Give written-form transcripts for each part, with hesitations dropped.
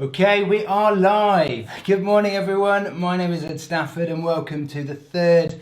Okay, we are live. Good morning, everyone. My name is Ed Stafford, and welcome to the third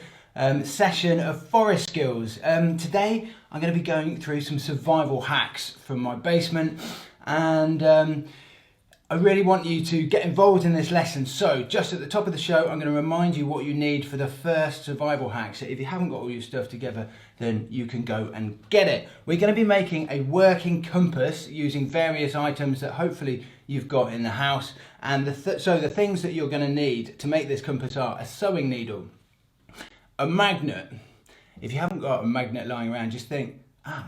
session of Forest Skills. Today, I'm going to be going through some survival hacks from my basement, and I really want you to get involved in this lesson. So, just at the top of the show, I'm going to remind you what you need for the first survival hack. So, if you haven't got all your stuff together, then you can go and get it. We're going to be making a working compass using various items that hopefully you've got in the house. And so the things that you're going to need to make this compass are a sewing needle, a magnet. If you haven't got a magnet lying around, just think,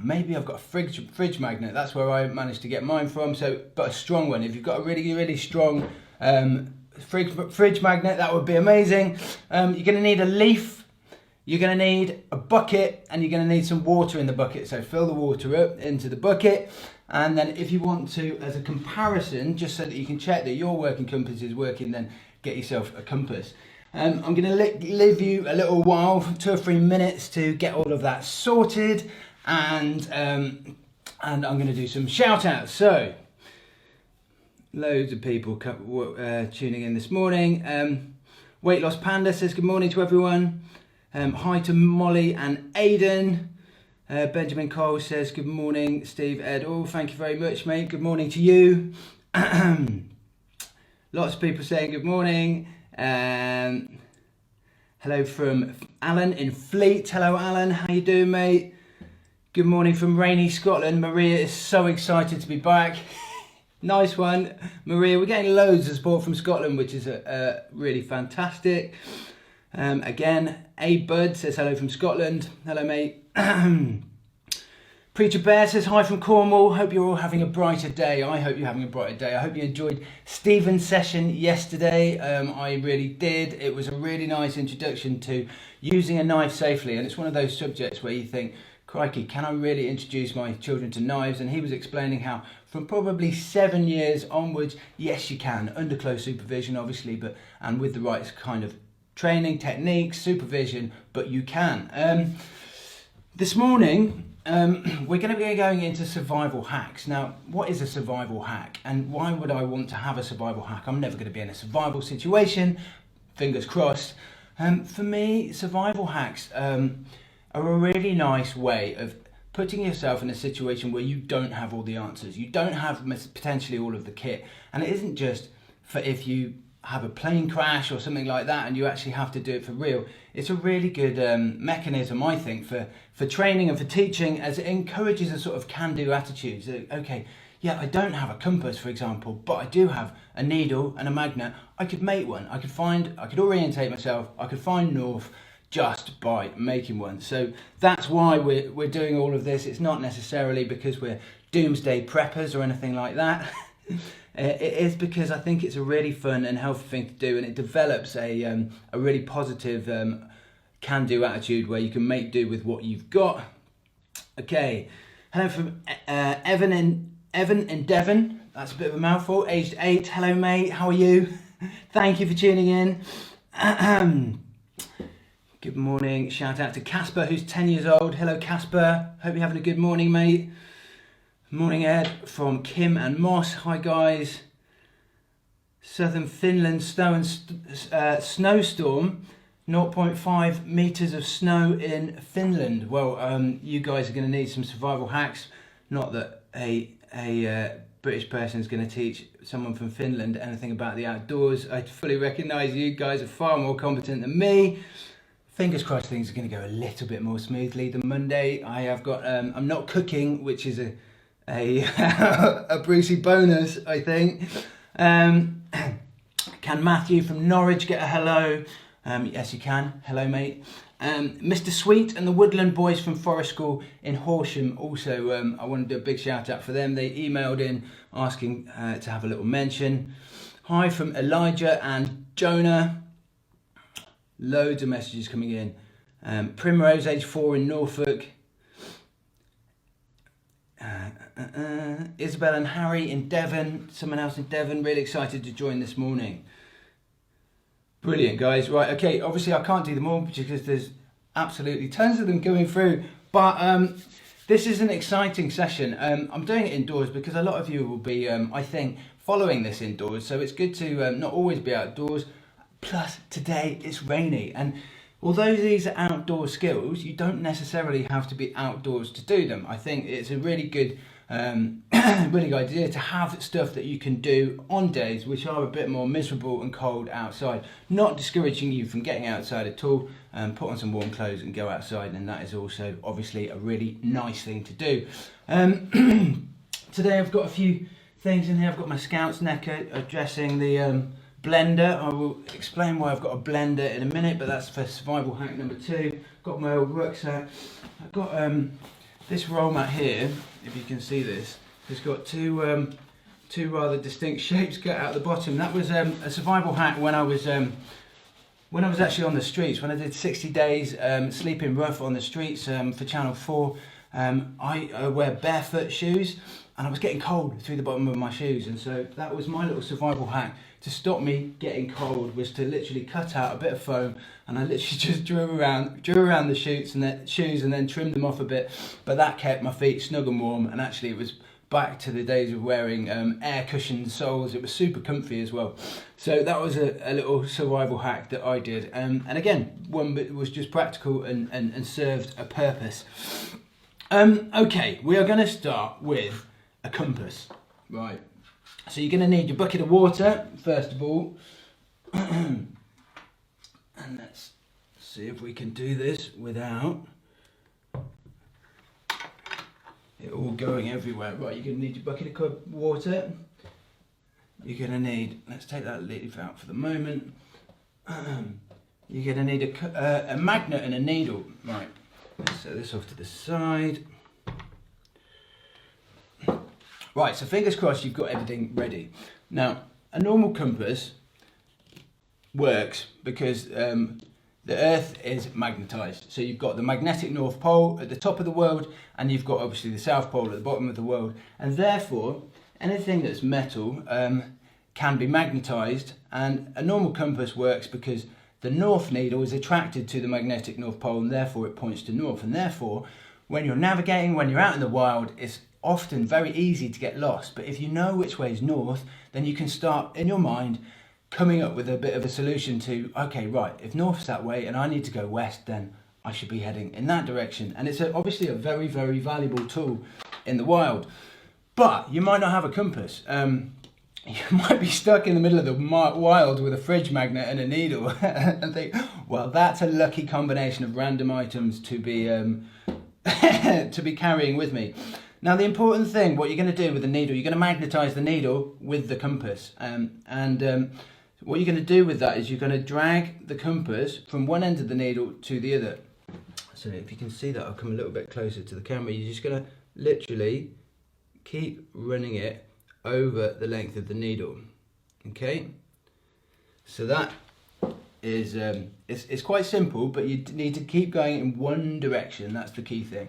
maybe I've got a fridge magnet. That's where I managed to get mine from. So, but a strong one. If you've got a really strong fridge magnet, that would be amazing. You're going to need a leaf. You're going to need a bucket, and you're going to need some water in the bucket. So fill the water up into the bucket. And then if you want to, as a comparison, just so that you can check that your working compass is working, then get yourself a compass. I'm going to leave you a little while, 2 or 3 minutes, to get all of that sorted. And I'm going to do some shout outs. So, loads of people tuning in this morning. Weight Loss Panda says good morning to everyone. Hi to Molly and Aidan. Benjamin Cole says good morning, Steve, Ed. Oh, thank you very much, mate. Good morning to you. Lots of people saying good morning. Hello from Alan in Fleet. Hello, Alan. How you doing, mate? Good morning from rainy Scotland. Maria is so excited to be back. Nice one, Maria. We're getting loads of support from Scotland, which is really fantastic. Again, Bud says hello from Scotland. Hello, mate. Preacher Bear says hi from Cornwall. Hope you're all having a brighter day. I hope you're having a brighter day. I hope you enjoyed Stephen's session yesterday. I really did. It was a really nice introduction to using a knife safely, and it's one of those subjects where you think, crikey, can I really introduce my children to knives? And he was explaining how from probably 7 years onwards, yes, you can, under close supervision, obviously, and with the right kind of training, techniques, supervision, but you can. This morning, we're going to be going into survival hacks. Now, what is a survival hack, and why would I want to have a survival hack? I'm never going to be in a survival situation, fingers crossed. For me, survival hacks are a really nice way of putting yourself in a situation where you don't have all the answers. You don't have potentially all of the kit. And it isn't just for if you have a plane crash or something like that and you actually have to do it for real. It's a really good mechanism, I think, for training and for teaching, as it encourages a sort of can-do attitude. So, okay, yeah, I don't have a compass, for example, but I do have a needle and a magnet. I could make one. I could orientate myself. I could find north just by making one. So that's why we're doing all of this. It's not necessarily because we're doomsday preppers or anything like that. It is because I think it's a really fun and healthy thing to do, and it develops a really positive can-do attitude where you can make do with what you've got. Okay, hello from Evan in Devon. That's a bit of a mouthful. Aged 8. Hello, mate. How are you? Thank you for tuning in. Good morning. Shout out to Casper, who's 10 years old. Hello, Casper. Hope you're having a good morning, mate. Morning, Ed, from Kim and Moss. Hi, guys. Southern Finland snowstorm. 0.5 meters of snow in Finland. Well, you guys are going to need some survival hacks. Not that a British person is going to teach someone from Finland anything about the outdoors. I fully recognise you guys are far more competent than me. Fingers crossed things are going to go a little bit more smoothly than Monday. I have got, I'm not cooking, which is a Brucey bonus, I think. Can Matthew from Norwich get a hello? Yes, you can. Hello, mate. Mr. Sweet and the Woodland Boys from Forest School in Horsham also, I want to do a big shout out for them. They emailed in asking to have a little mention. Hi from Elijah and Jonah. Loads of messages coming in. Primrose, age 4 in Norfolk. Isabel and Harry in Devon. Someone else in Devon. Really excited to join this morning. Brilliant, guys. Right, okay, obviously I can't do them all because there's absolutely tons of them going through. But this is an exciting session. I'm doing it indoors because a lot of you will be, I think, following this indoors, so it's good to not always be outdoors. Plus today it's rainy, and although these are outdoor skills, you don't necessarily have to be outdoors to do them. I think it's a really good really good idea to have stuff that you can do on days which are a bit more miserable and cold outside. Not discouraging you from getting outside at all. Put on some warm clothes and go outside, and that is also obviously a really nice thing to do. Today I've got a few things in here. I've got my Scouts necker addressing the blender. I will explain why I've got a blender in a minute, but that's for survival hack number 2. Got my old rucksack. I've got this roll mat here, if you can see this. It's got two rather distinct shapes cut out the bottom. That was a survival hack when I was actually on the streets, when I did 60 days sleeping rough on the streets for Channel 4. I wear barefoot shoes, and I was getting cold through the bottom of my shoes, and so that was my little survival hack to stop me getting cold, was to literally cut out a bit of foam, and I literally just drew around the shoes and then trimmed them off a bit, but that kept my feet snug and warm, and actually it was back to the days of wearing air cushioned soles. It was super comfy as well. So that was a little survival hack that I did, and again, one bit was just practical and served a purpose. Okay, we are going to start with a compass, right? So you're going to need your bucket of water first of all, and let's see if we can do this without it all going everywhere. Right, you're going to need your bucket of water. You're going to need, let's take that leaf out for the moment. You're going to need a magnet and a needle. Right, let's set this off to the side. Right, so fingers crossed you've got everything ready. Now, a normal compass works because the Earth is magnetised. So you've got the magnetic North Pole at the top of the world, and you've got obviously the South Pole at the bottom of the world. And therefore, anything that's metal can be magnetised, and a normal compass works because the North needle is attracted to the magnetic North Pole, and therefore it points to north. And therefore, when you're navigating, when you're out in the wild, it's often very easy to get lost. But if you know which way is north, then you can start in your mind coming up with a bit of a solution to, okay, right, if north's that way and I need to go west, then I should be heading in that direction. And it's obviously a very, very valuable tool in the wild. But you might not have a compass. You might be stuck in the middle of the wild with a fridge magnet and a needle and think, well, that's a lucky combination of random items to be to be carrying with me. Now, the important thing, what you're going to do with the needle, you're going to magnetise the needle with the compass. What you're going to do with that is you're going to drag the compass from one end of the needle to the other. So if you can see that, I'll come a little bit closer to the camera. You're just going to literally keep running it over the length of the needle. Okay? So that is, it's quite simple, but you need to keep going in one direction. That's the key thing.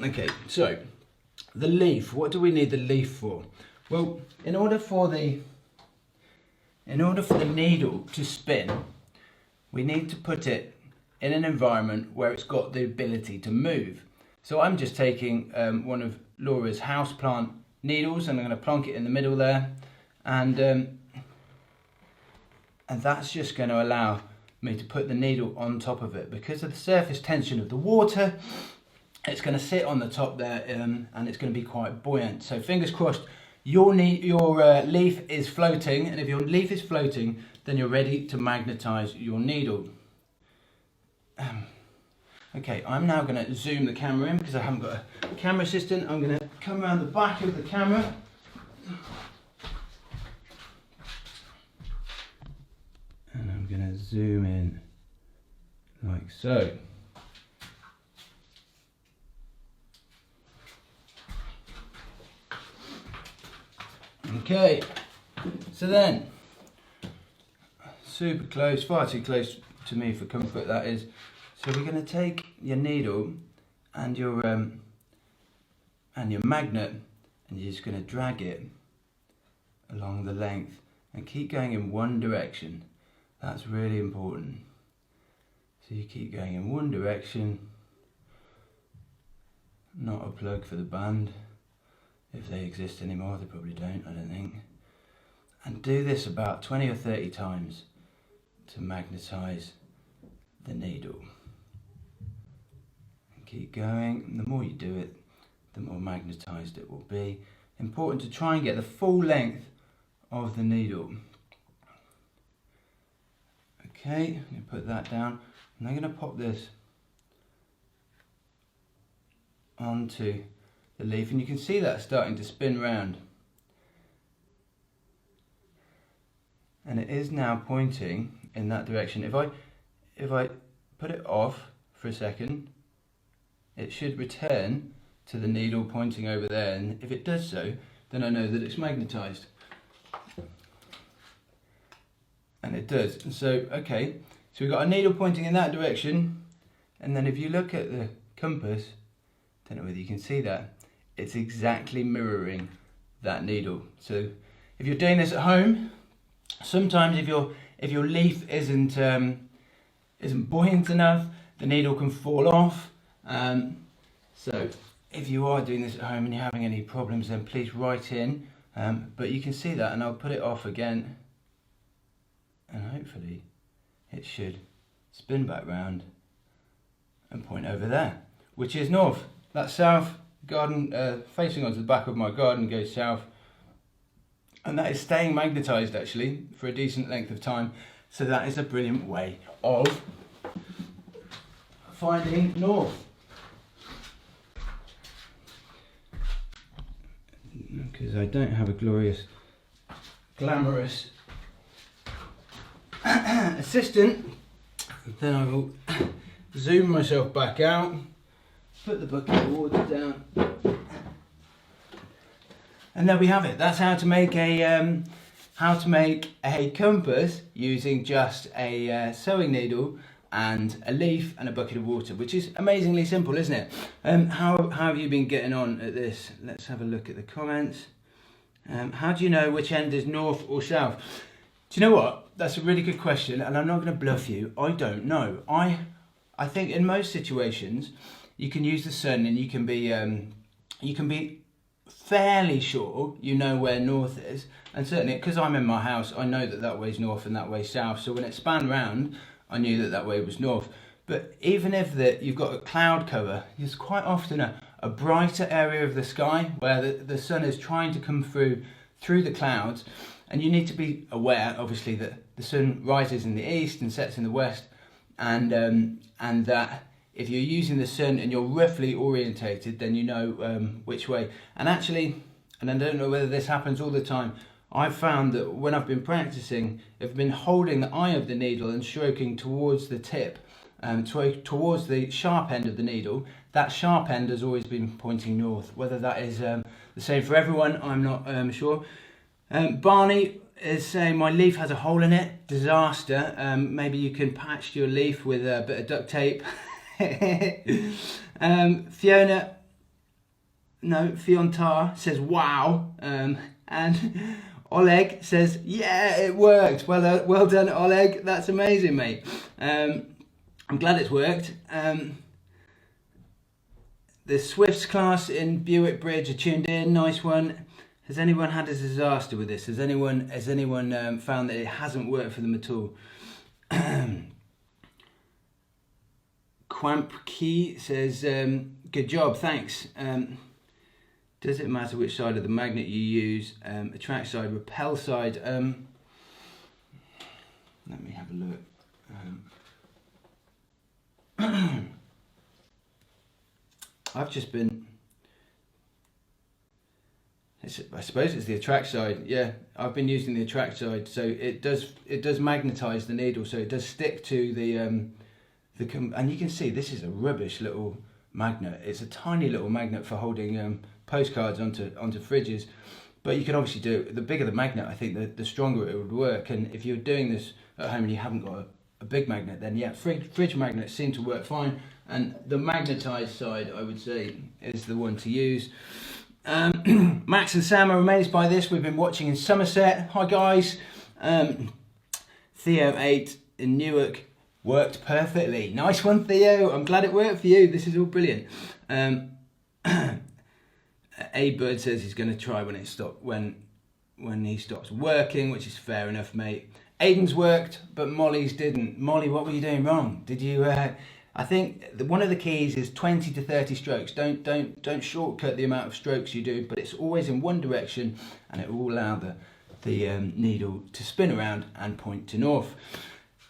Okay, so the leaf, what do we need the leaf for? Well, in order for the needle to spin, we need to put it in an environment where it's got the ability to move. So I'm just taking one of Laura's houseplant needles, and I'm going to plonk it in the middle there, and that's just going to allow me to put the needle on top of it. Because of the surface tension of the water, it's going to sit on the top there, and it's going to be quite buoyant. So fingers crossed your leaf is floating, and if your leaf is floating, then you're ready to magnetise your needle. Okay, I'm now going to zoom the camera in because I haven't got a camera assistant. I'm going to come around the back of the camera. And I'm going to zoom in like so. Okay, so then, super close, far too close to me for comfort that is. So we're going to take your needle and your magnet, and you're just going to drag it along the length and keep going in one direction. That's really important. So you keep going in one direction. Not a plug for the band. If they exist anymore, they probably don't, I don't think. And do this about 20 or 30 times to magnetise the needle. And keep going. The more you do it, the more magnetised it will be. Important to try and get the full length of the needle. Okay, I'm going to put that down. And I'm going to pop this onto the leaf, and you can see that starting to spin round. And it is now pointing in that direction. If I put it off for a second, it should return to the needle pointing over there, and if it does so, then I know that it's magnetised. And it does. And so, okay, so we've got a needle pointing in that direction, and then if you look at the compass, don't know whether you can see that, it's exactly mirroring that needle. So if you're doing this at home, sometimes if your leaf isn't buoyant enough, the needle can fall off. So if you are doing this at home and you're having any problems, then please write in. But you can see that, and I'll put it off again, and hopefully it should spin back round and point over there, which is north. That's south. Garden facing onto the back of my garden goes south, and that is staying magnetised actually for a decent length of time. So that is a brilliant way of finding north. Because I don't have a glorious, glamorous assistant, then I will zoom myself back out, put the bucket of water down, and there we have it. That's how to make a compass using just a sewing needle and a leaf and a bucket of water, which is amazingly simple, isn't it? How have you been getting on at this? Let's have a look at the comments. How do you know which end is north or south? Do you know what? That's a really good question, and I'm not going to bluff you. I don't know. I think in most situations you can use the sun, and you can be fairly sure you know where north is, and certainly because I'm in my house, I know that way's north and that way's south. So when it span round, I knew that way was north. But even if you've got a cloud cover, there's quite often a brighter area of the sky where the sun is trying to come through the clouds, and you need to be aware, obviously, that the sun rises in the east and sets in the west, and that if you're using the sun and you're roughly orientated, then you know which way. And actually, and I don't know whether this happens all the time, I've found that when I've been practicing, I've been holding the eye of the needle and stroking towards the tip, towards the sharp end of the needle. That sharp end has always been pointing north. Whether that is the same for everyone, I'm not sure. Barney is saying my leaf has a hole in it. Disaster. Maybe you can patch your leaf with a bit of duct tape. Fiontar says wow. And Oleg says, yeah, it worked. Well done, Oleg. That's amazing, mate. I'm glad it's worked. The Swifts class in Buick Bridge are tuned in. Nice one. Has anyone had a disaster with this? Has anyone found that it hasn't worked for them at all? Quamp Key says, good job, thanks. Does it matter which side of the magnet you use? Attract side, repel side. Let me have a look. I've just been... I suppose it's the attract side. Yeah, I've been using the attract side, so it does magnetise the needle, so it does stick to the and you can see this is a rubbish little magnet. It's a tiny little magnet for holding postcards onto fridges, but you can obviously do it. The bigger the magnet, I think the stronger it would work. And if you're doing this at home and you haven't got a big magnet, then yeah, fridge magnets seem to work fine. And the magnetised side, I would say, is the one to use. Max and Sam are amazed by this. We've been watching in Somerset. Hi guys. Theo 8 in Newark. Worked perfectly. Nice one, Theo. I'm glad it worked for you. This is all brilliant. A Bird says he's going to try when it stops. When when he stops working, which is fair enough, mate. Aiden's worked, but Molly's didn't. Molly, what were you doing wrong? Did you? I think one of the keys is 20 to 30 strokes. Don't shortcut the amount of strokes you do, but it's always in one direction, and it will allow the needle to spin around and point to north.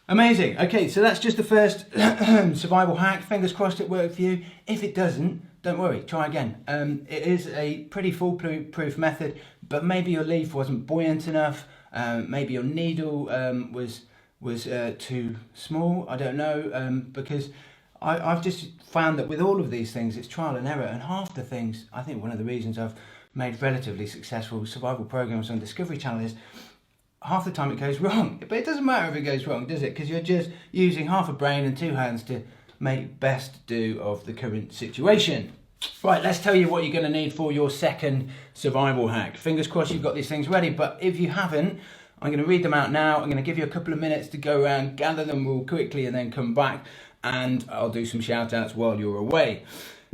Amazing. Okay, so that's just the first survival hack. Fingers crossed it worked for you. If it doesn't, don't worry, try again. It is a pretty foolproof method, but maybe your leaf wasn't buoyant enough. Maybe your needle was too small. I don't know, because I've just found that with all of these things, it's trial and error. And half the things, I think one of the reasons I've made relatively successful survival programs on Discovery Channel is half the time it goes wrong. But it doesn't matter if it goes wrong, does it? Because you're just using half a brain and 2 hands to make best do of the current situation. Right, let's tell you what you're going to need for your second survival hack. Fingers crossed you've got these things ready, but if you haven't, I'm going to read them out now. I'm going to give you a couple of minutes to go around, gather them real quickly, and then come back, and I'll do some shout outs while you're away.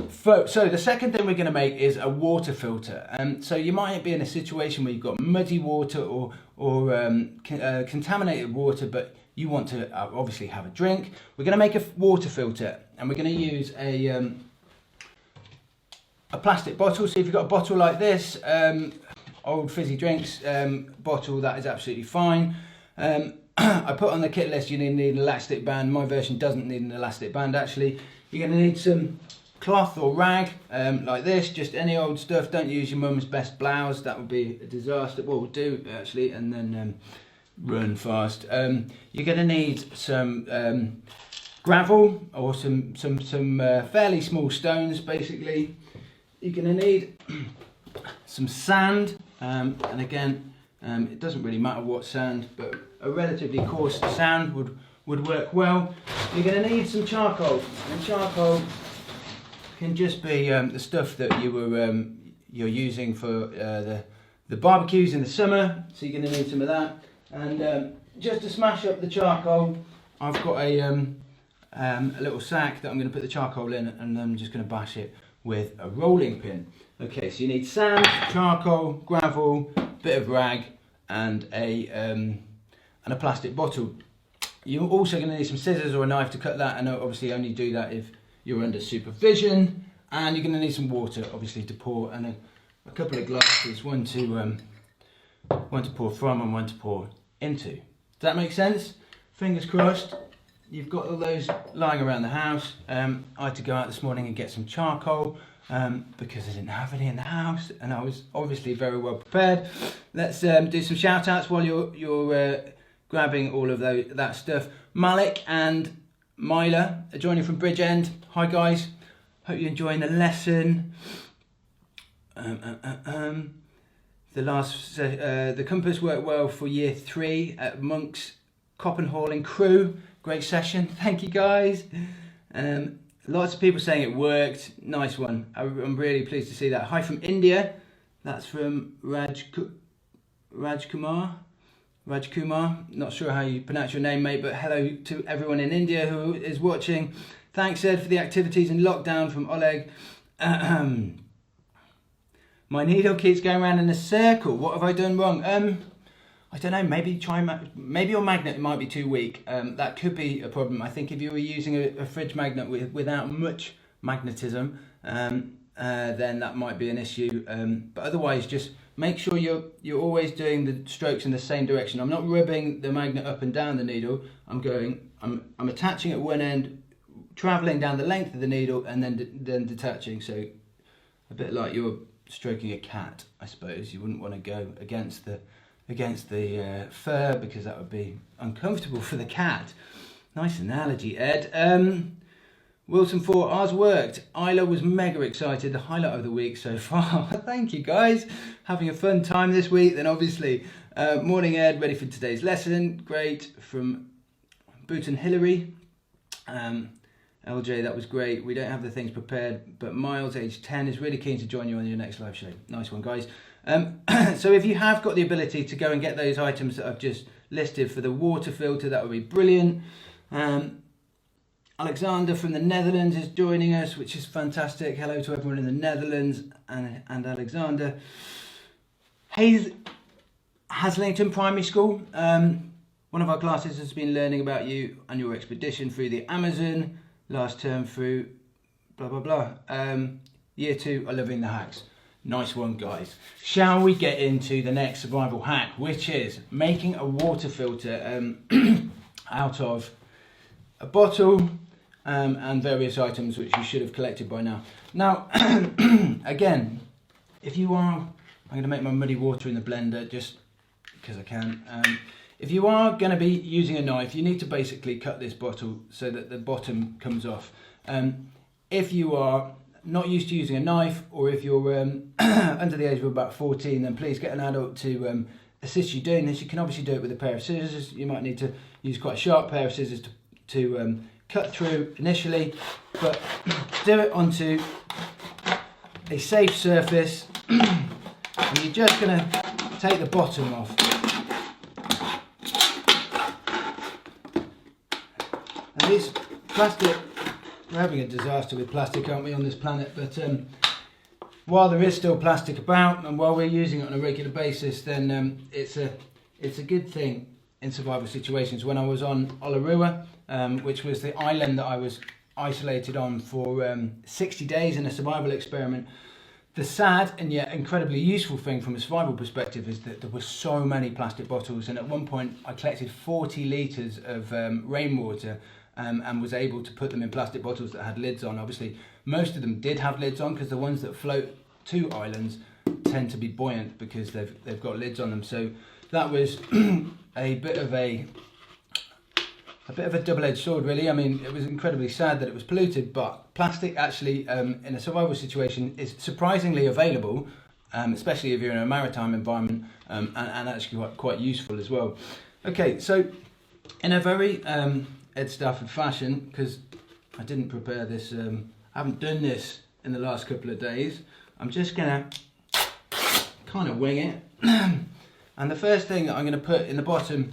So the second thing we're going to make is a water filter. So you might be in a situation where you've got muddy water or contaminated water, but you want to obviously have a drink. We're going to make a water filter, and we're going to use a plastic bottle. So if you've got a bottle like this, old fizzy drinks bottle, that is absolutely fine. I put on the kit list you need an elastic band. My version doesn't need an elastic band actually. You're going to need some cloth or rag like this, just any old stuff. Don't use your mum's best blouse, that would be a disaster. Well, we'll do actually, and then run fast. You're going to need some gravel or some fairly small stones basically. You're going to need some sand, and again, it doesn't really matter what sand, but a relatively coarse sand would work well. You're going to need some charcoal, and charcoal can just be the stuff that you're using for the barbecues in the summer. So you're going to need some of that, and just to smash up the charcoal, I've got a little sack that I'm going to put the charcoal in, and I'm just going to bash it with a rolling pin. Okay, so you need sand, charcoal, gravel, bit of rag, and a plastic bottle. You're also going to need some scissors or a knife to cut that, and obviously only do that if you're under supervision. And you're going to need some water, obviously, to pour, and a couple of glasses, one to pour from and one to pour into. Does that make sense? Fingers crossed. You've got all those lying around the house. I had to go out this morning and get some charcoal because I didn't have any in the house, and I was obviously very well prepared. Let's do some shout outs while you're grabbing all of that stuff. Malik and Myla are joining from Bridgend. Hi guys, hope you're enjoying the lesson. The compass worked well for year 3 at Monk's Coppenhall Crew. Great session, thank you guys. Lots of people saying it worked. Nice one. I'm really pleased to see that. Hi from India. That's from Rajkumar. Not sure how you pronounce your name, mate, but hello to everyone in India who is watching. Thanks, Ed, for the activities in lockdown from Oleg. My needle keeps going around in a circle. What have I done wrong? I don't know, maybe your magnet might be too weak. That could be a problem. I think if you were using a fridge magnet without much magnetism, then that might be an issue. But otherwise, just make sure you're always doing the strokes in the same direction. I'm not rubbing the magnet up and down the needle. I'm attaching at one end, traveling down the length of the needle, and then detaching. So a bit like you're stroking a cat, I suppose. You wouldn't want to go against the fur, because that would be uncomfortable for the cat. Nice analogy, Ed. Wilson 4, ours worked. Isla was mega excited, the highlight of the week so far. Thank you guys, having a fun time this week. Then obviously, morning Ed, ready for today's lesson. Great, from Booton Hillary. LJ, that was great. We don't have the things prepared, but Miles, age 10, is really keen to join you on your next live show. Nice one, guys. So if you have got the ability to go and get those items that I've just listed for the water filter, that would be brilliant. Alexander from the Netherlands is joining us, which is fantastic. Hello to everyone in the Netherlands and Alexander. Haslington Primary School. One of our classes has been learning about you and your expedition through the Amazon, last term through blah blah blah. Year 2 are loving the hacks. Nice one, guys. Shall we get into the next survival hack, which is making a water filter out of a bottle and various items which you should have collected by now. Now, again, if you are, I'm going to make my muddy water in the blender just because I can. If you are going to be using a knife, you need to basically cut this bottle so that the bottom comes off. If you are not used to using a knife, or if you're under the age of about 14, then please get an adult to assist you doing this. You can obviously do it with a pair of scissors. You might need to use quite a sharp pair of scissors to cut through initially, but do it onto a safe surface, and you're just going to take the bottom off. And this plastic, we're having a disaster with plastic, aren't we, on this planet? But while there is still plastic about, and while we're using it on a regular basis, then it's a good thing in survival situations. When I was on Olarua, which was the island that I was isolated on for 60 days in a survival experiment, the sad and yet incredibly useful thing from a survival perspective is that there were so many plastic bottles, and at one point I collected 40 litres of rainwater and was able to put them in plastic bottles that had lids on. Obviously, most of them did have lids on, because the ones that float to islands tend to be buoyant because they've got lids on them. So that was a bit of a double-edged sword, really. I mean, it was incredibly sad that it was polluted, but plastic actually, in a survival situation, is surprisingly available, especially if you're in a maritime environment, and actually quite useful as well. Okay, so in a very Ed Stafford fashion, because I didn't prepare this, I haven't done this in the last couple of days, I'm just going to kind of wing it. And the first thing that I'm going to put in the bottom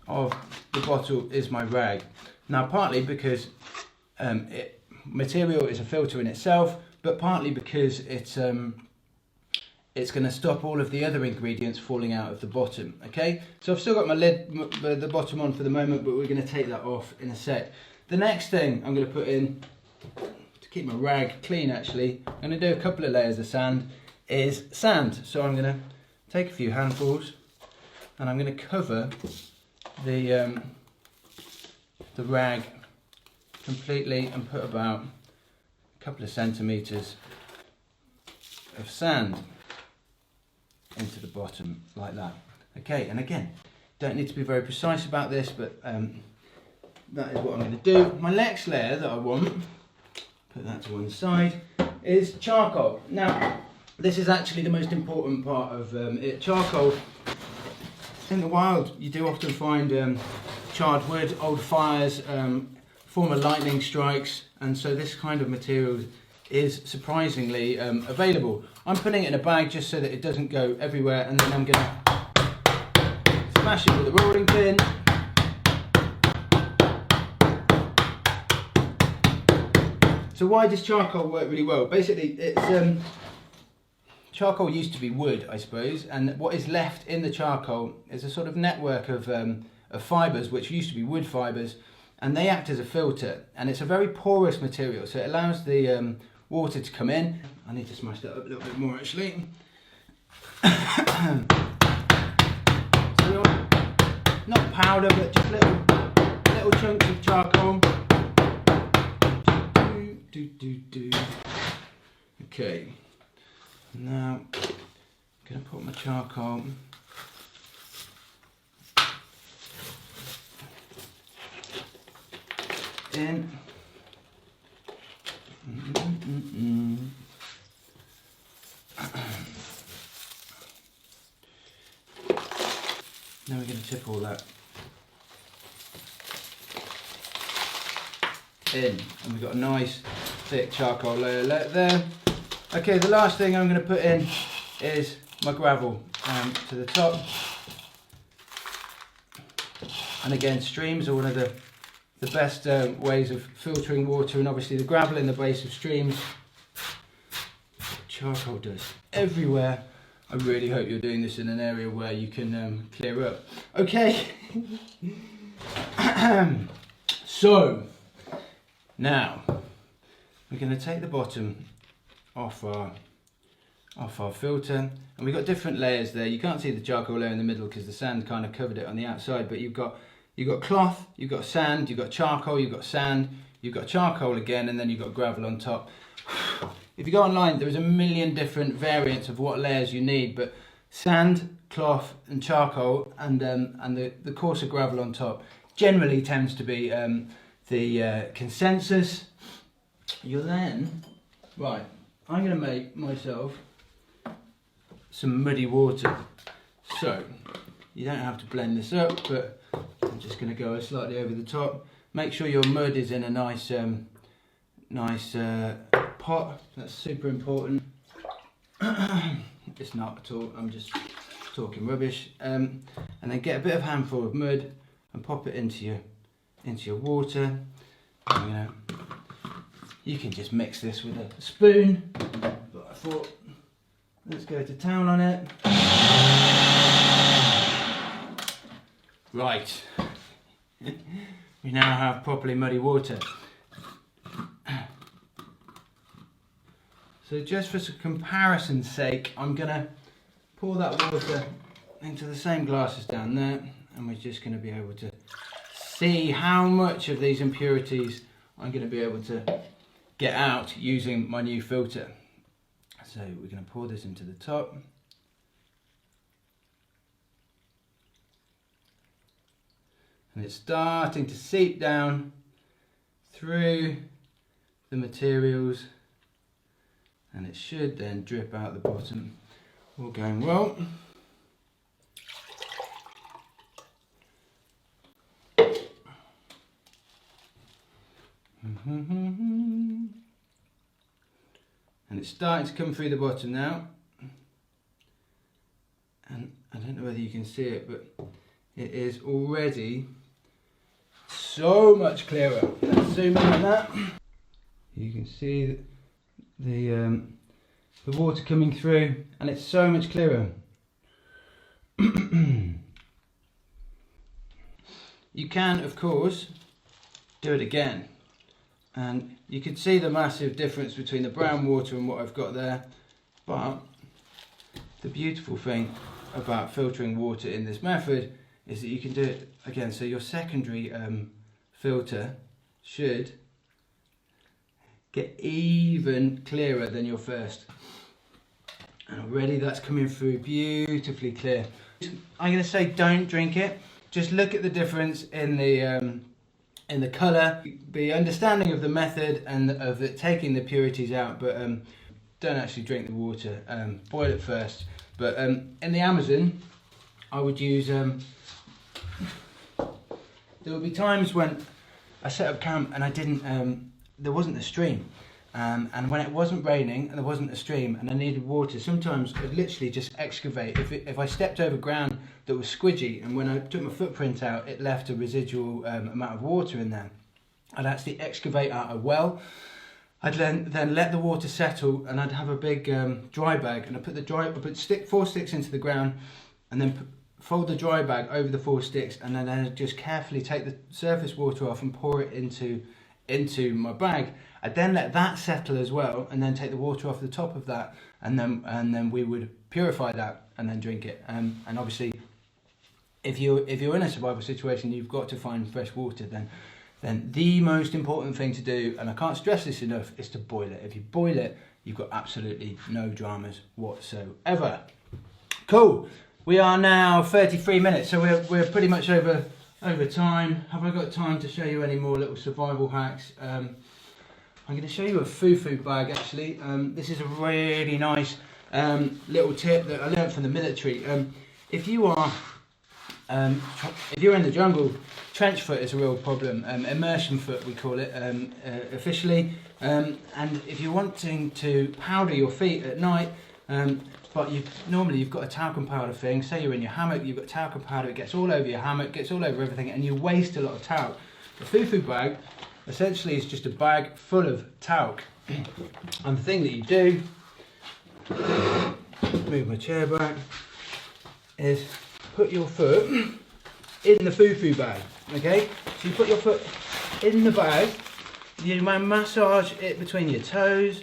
of the bottle is my rag. Now, partly because material is a filter in itself, but partly because it's going to stop all of the other ingredients falling out of the bottom. Okay, so I've still got my lid, the bottom on for the moment, but we're going to take that off in a sec. The next thing I'm going to put in, to keep my rag clean actually, I'm going to do a couple of layers of sand, is sand. So I'm going to take a few handfuls and I'm going to cover the rag completely and put about a couple of centimetres of sand into the bottom like that. Okay, and again, don't need to be very precise about this, but that is what I'm going to do. My next layer that I want, put that to one side, is charcoal. Now, this is actually the most important part of it. Charcoal, in the wild, you do often find charred wood, old fires, former lightning strikes, and so this kind of material is surprisingly available. I'm putting it in a bag just so that it doesn't go everywhere, and then I'm going to smash it with a rolling pin. So why does charcoal work really well? Basically, it's charcoal used to be wood, I suppose, and what is left in the charcoal is a sort of network of fibres, which used to be wood fibres, and they act as a filter, and it's a very porous material, so it allows the water to come in. I need to smash that up a little bit more actually. So not powder, but just little chunks of charcoal. Okay, now I'm going to put my charcoal in. Now we're going to tip all that in, and we've got a nice thick charcoal layer there. Okay, the last thing I'm going to put in is my gravel to the top. And again, streams are one of the best ways of filtering water, and obviously the gravel in the base of streams, charcoal does everywhere. I really hope you're doing this in an area where you can clear up. Okay. So now we're going to take the bottom off our filter, and we've got different layers there. You can't see the charcoal layer in the middle because the sand kind of covered it on the outside, but you've got cloth, you've got sand, you've got charcoal, you've got sand, you've got charcoal again, and then you've got gravel on top. If you go online, there's a million different variants of what layers you need, but sand, cloth and charcoal and the coarser gravel on top generally tends to be the consensus. You'll then, right, I'm going to make myself some muddy water. So you don't have to blend this up, but I'm just going to go slightly over the top. Make sure your mud is in a nice pot. That's super important. It's not at all, I'm just talking rubbish. And then get a bit of handful of mud and pop it into your water. And, you can just mix this with a spoon, but I thought let's go to town on it. Right, we now have properly muddy water. So just for some comparison's sake, I'm going to pour that water into the same glasses down there, and we're just going to be able to see how much of these impurities I'm going to be able to get out using my new filter. So we're going to pour this into the top. And it's starting to seep down through the materials, and it should then drip out the bottom. All going well. And it's starting to come through the bottom now. And I don't know whether you can see it, but it is already so much clearer. Let's zoom in on that. You can see the water coming through, and it's so much clearer. You can, of course, do it again, and you can see the massive difference between the brown water and what I've got there. But the beautiful thing about filtering water in this method is that you can do it again. So your secondary filter should get even clearer than your first. And already that's coming through beautifully clear. I'm going to say don't drink it. Just look at the difference in the colour. Be understanding of the method and of it taking the impurities out, but don't actually drink the water. Boil it first. But in the Amazon, I would use. There would be times when I set up camp and I didn't. There wasn't a stream. And when it wasn't raining and there wasn't a stream and I needed water, sometimes I'd literally just excavate. If I stepped over ground that was squidgy, and when I took my footprint out it left a residual amount of water in there, I'd actually excavate out a well. I'd then let the water settle, and I'd have a big dry bag, and I put 4 sticks into the ground, and then fold the dry bag over the 4 sticks, and then I'd just carefully take the surface water off and pour it into my bag. I'd then let that settle as well, and then take the water off the top of that, and then we would purify that and then drink it. And obviously, if you're in a survival situation, you've got to find fresh water. Then the most important thing to do, and I can't stress this enough, is to boil it. If you boil it, you've got absolutely no dramas whatsoever. Cool. We are now 33 minutes, so we're pretty much over time. Have I got time to show you any more little survival hacks? I'm going to show you a fufu bag actually. This is a really nice little tip that I learned from the military. If you're in the jungle, trench foot is a real problem. Immersion foot we call it officially. And if you're wanting to powder your feet at night, but normally you've got a talcum powder thing. Say you're in your hammock, you've got talcum powder, it gets all over your hammock, gets all over everything, and you waste a lot of talc. The fufu bag essentially is just a bag full of talc. And the thing that you do move my chair back, is put your foot in the foo-foo bag, okay? So you put your foot in the bag, you massage it between your toes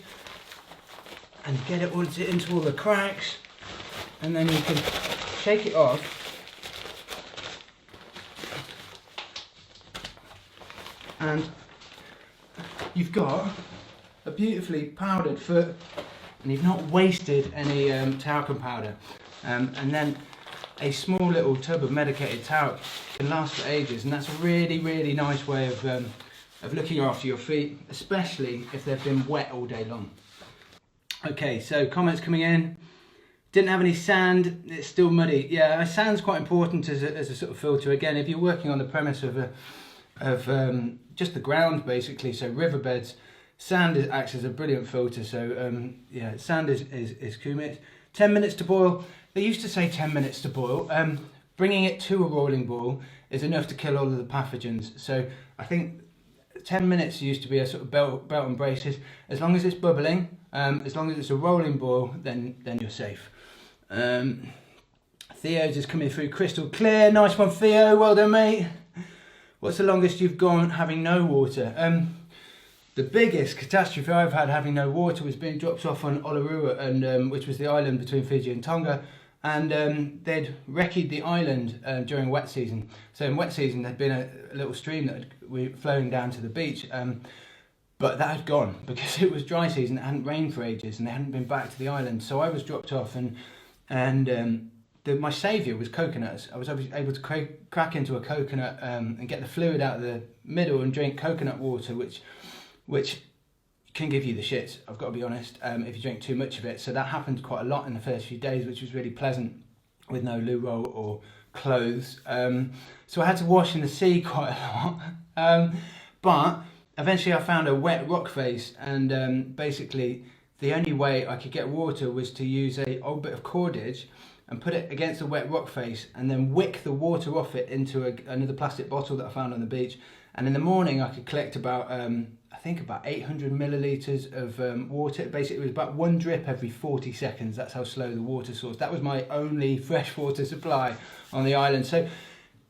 and get it all into all the cracks, and then you can shake it off. And you've got a beautifully powdered foot, and you've not wasted any talcum powder. And then a small little tub of medicated talc can last for ages, and that's a really, really nice way of looking after your feet, especially if they've been wet all day long. Okay, so comments coming in. Didn't have any sand, it's still muddy. Yeah, sand's quite important as a sort of filter. Again, if you're working on the premise of just the ground basically, so riverbeds, sand acts as a brilliant filter. So yeah, sand is cool. 10 minutes to boil. They used to say 10 minutes to boil. Bringing it to a rolling boil is enough to kill all of the pathogens. So I think 10 minutes used to be a sort of belt and braces. As long as it's bubbling, as long as it's a rolling boil, then you're safe. Theo's just coming through crystal clear. Nice one, Theo. Well done, mate. What's the longest you've gone having no water? The biggest catastrophe I've had having no water was being dropped off on Olarua, and which was the island between Fiji and Tonga, and they'd wrecked the island during wet season. So in wet season there'd been a little stream that had flowing down to the beach, but that had gone because it was dry season. It hadn't rained for ages, and they hadn't been back to the island. So I was dropped off, and my saviour was coconuts. I was able to crack into a coconut and get the fluid out of the middle and drink coconut water, which can give you the shits, I've got to be honest, if you drink too much of it. So that happened quite a lot in the first few days, which was really pleasant with no loo roll or clothes. So I had to wash in the sea quite a lot. But eventually I found a wet rock face, and basically the only way I could get water was to use a old bit of cordage and put it against a wet rock face, and then wick the water off it into another plastic bottle that I found on the beach. And in the morning I could collect about, I think about 800 millilitres of water. Basically it was about one drip every 40 seconds. That's how slow the water source. That was my only freshwater supply on the island. So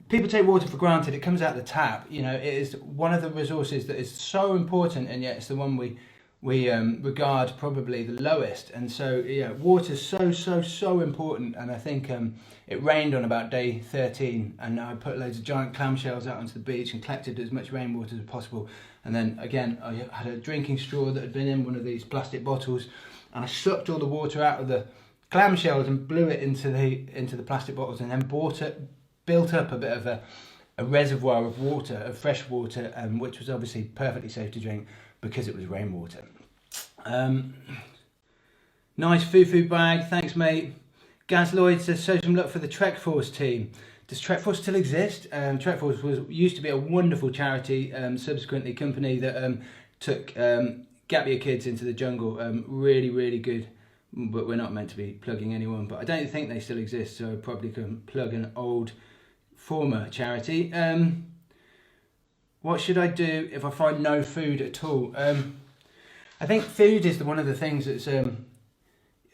people take water for granted. It comes out the tap. You know, it is one of the resources that is so important, and yet it's the one we regard probably the lowest. And so yeah, water's so important. And I think it rained on about day 13, and I put loads of giant clamshells out onto the beach and collected as much rainwater as possible. And then again, I had a drinking straw that had been in one of these plastic bottles, and I sucked all the water out of the clamshells and blew it into the plastic bottles, and then built up a bit of a reservoir of water, of fresh water, which was obviously perfectly safe to drink because it was rainwater. Nice foo-foo bag, thanks mate. Gaz Lloyd says, show some luck for the Trek Force team. Does Trek Force still exist? Trek Force used to be a wonderful charity, subsequently company that took gap year kids into the jungle. Really, really good, but we're not meant to be plugging anyone, but I don't think they still exist, so I probably can plug an old former charity. What should I do if I find no food at all? I think food is one of the things that's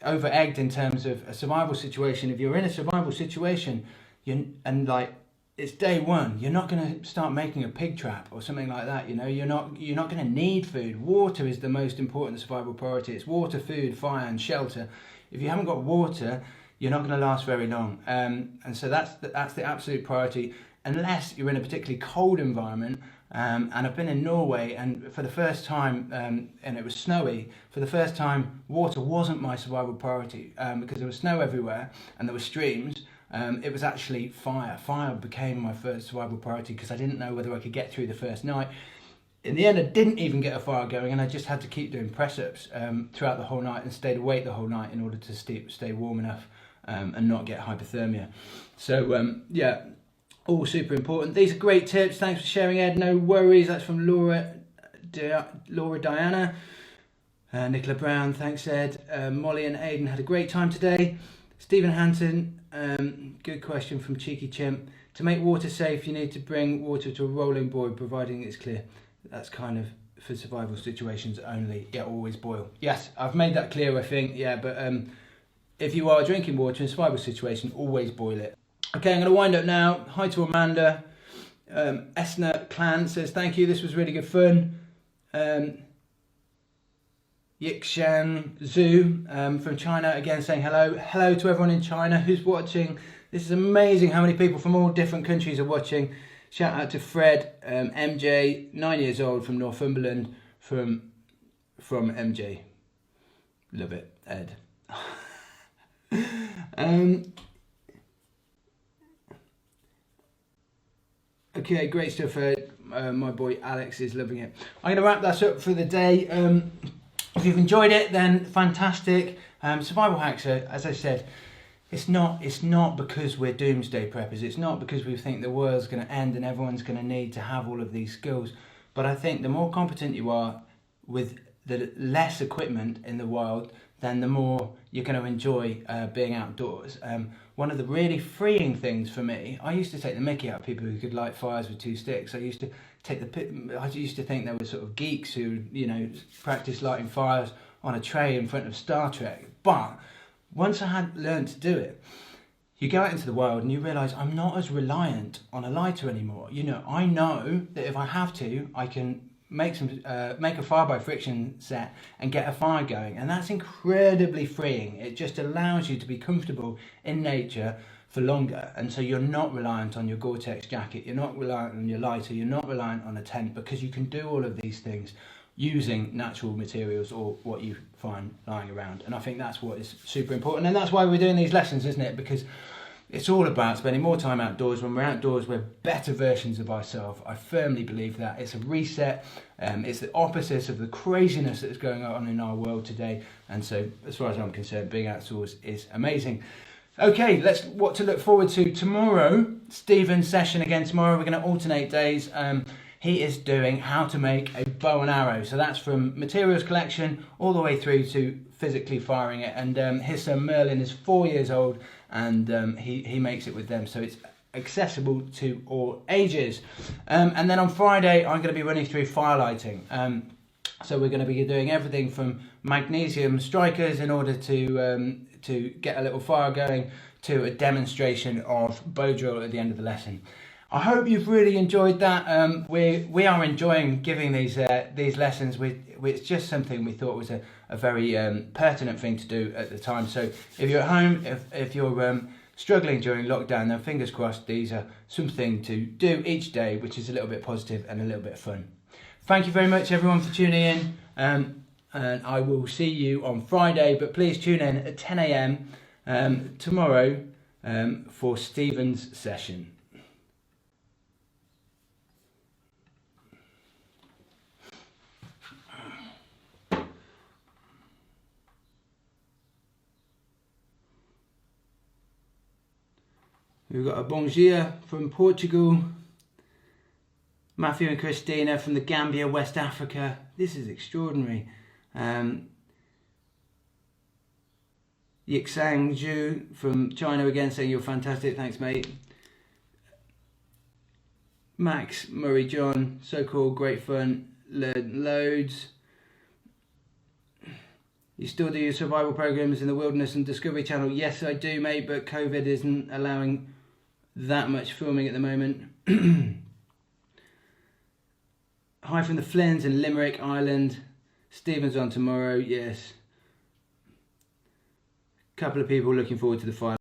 over-egged in terms of a survival situation. If you're in a survival situation, and like it's day one, you're not going to start making a pig trap or something like that. You know, you're not going to need food. Water is the most important survival priority. It's water, food, fire, and shelter. If you haven't got water, you're not going to last very long. And so that's the absolute priority, unless you're in a particularly cold environment. And I've been in Norway, and for the first time, and it was snowy, for the first time water wasn't my survival priority, because there was snow everywhere and there were streams. It was actually fire. Fire became my first survival priority because I didn't know whether I could get through the first night. In the end, I didn't even get a fire going, and I just had to keep doing press-ups throughout the whole night, and stayed awake the whole night in order to stay warm enough and not get hypothermia. So yeah, all super important. These are great tips. Thanks for sharing, Ed. No worries. That's from Laura Diana. Nicola Brown, thanks Ed. Molly and Aidan had a great time today. Stephen Hanson, good question from Cheeky Chimp. To make water safe, you need to bring water to a rolling boil, providing it's clear. That's kind of for survival situations only. Yeah, always boil. Yes, I've made that clear, I think. Yeah, but if you are drinking water in a survival situation, always boil it. Okay, I'm going to wind up now. Hi to Amanda. Esna Clan says, thank you, this was really good fun. Yikshan Zhu from China again saying hello. Hello to everyone in China who's watching. This is amazing how many people from all different countries are watching. Shout out to Fred, MJ, 9 years old from Northumberland, from MJ. Love it, Ed. Okay, great stuff. My boy Alex is loving it. I'm going to wrap that up for the day. If you've enjoyed it, then fantastic. Survival hacks are, as I said, it's not because we're doomsday preppers. It's not because we think the world's going to end and everyone's going to need to have all of these skills. But I think the more competent you are with the less equipment in the wild, then the more you're going to enjoy being outdoors. One of the really freeing things for me, I used to take the mickey out of people who could light fires with 2 sticks. I used to think there were sort of geeks who, practiced lighting fires on a tray in front of Star Trek. But once I had learned to do it, you go out into the wild and you realise I'm not as reliant on a lighter anymore. I know that if I have to, I can make a fire by friction set and get a fire going, and that's incredibly freeing. It just allows you to be comfortable in nature for longer, and so you're not reliant on your Gore-Tex jacket, you're not reliant on your lighter, you're not reliant on a tent, because you can do all of these things using natural materials or what you find lying around. And I think that's what is super important, and that's why we're doing these lessons, isn't it? Because it's all about spending more time outdoors. When we're outdoors, we're better versions of ourselves. I firmly believe that. It's a reset. It's the opposite of the craziness that's going on in our world today. And so, as far as I'm concerned, being outdoors is amazing. Okay, what to look forward to tomorrow. Stephen's session again tomorrow. We're going to alternate days. He is doing how to make a bow and arrow. So that's from materials collection all the way through to physically firing it. And his son Merlin is 4 years old, and he makes it with them. So it's accessible to all ages. And then on Friday, I'm going to be running through fire lighting. So we're going to be doing everything from magnesium strikers in order to get a little fire going, to a demonstration of bow drill at the end of the lesson. I hope you've really enjoyed that. We are enjoying giving these lessons. It's just something we thought was a very pertinent thing to do at the time. So if you're at home, if you're struggling during lockdown, then fingers crossed these are something to do each day, which is a little bit positive and a little bit fun. Thank you very much, everyone, for tuning in. And I will see you on Friday, but please tune in at 10 a.m. Tomorrow for Stephen's session. We've got a bonjour from Portugal. Matthew and Christina from the Gambia, West Africa. This is extraordinary. Yixang Zhu from China again saying you're fantastic. Thanks, mate. Max Murray John, so cool, great fun, learned loads. You still do your survival programs in the Wilderness and Discovery Channel? Yes, I do, mate, but COVID isn't allowing that much filming at the moment. Hi from the Flins in Limerick, Ireland. Stephen's on tomorrow, yes. Couple of people looking forward to the fire.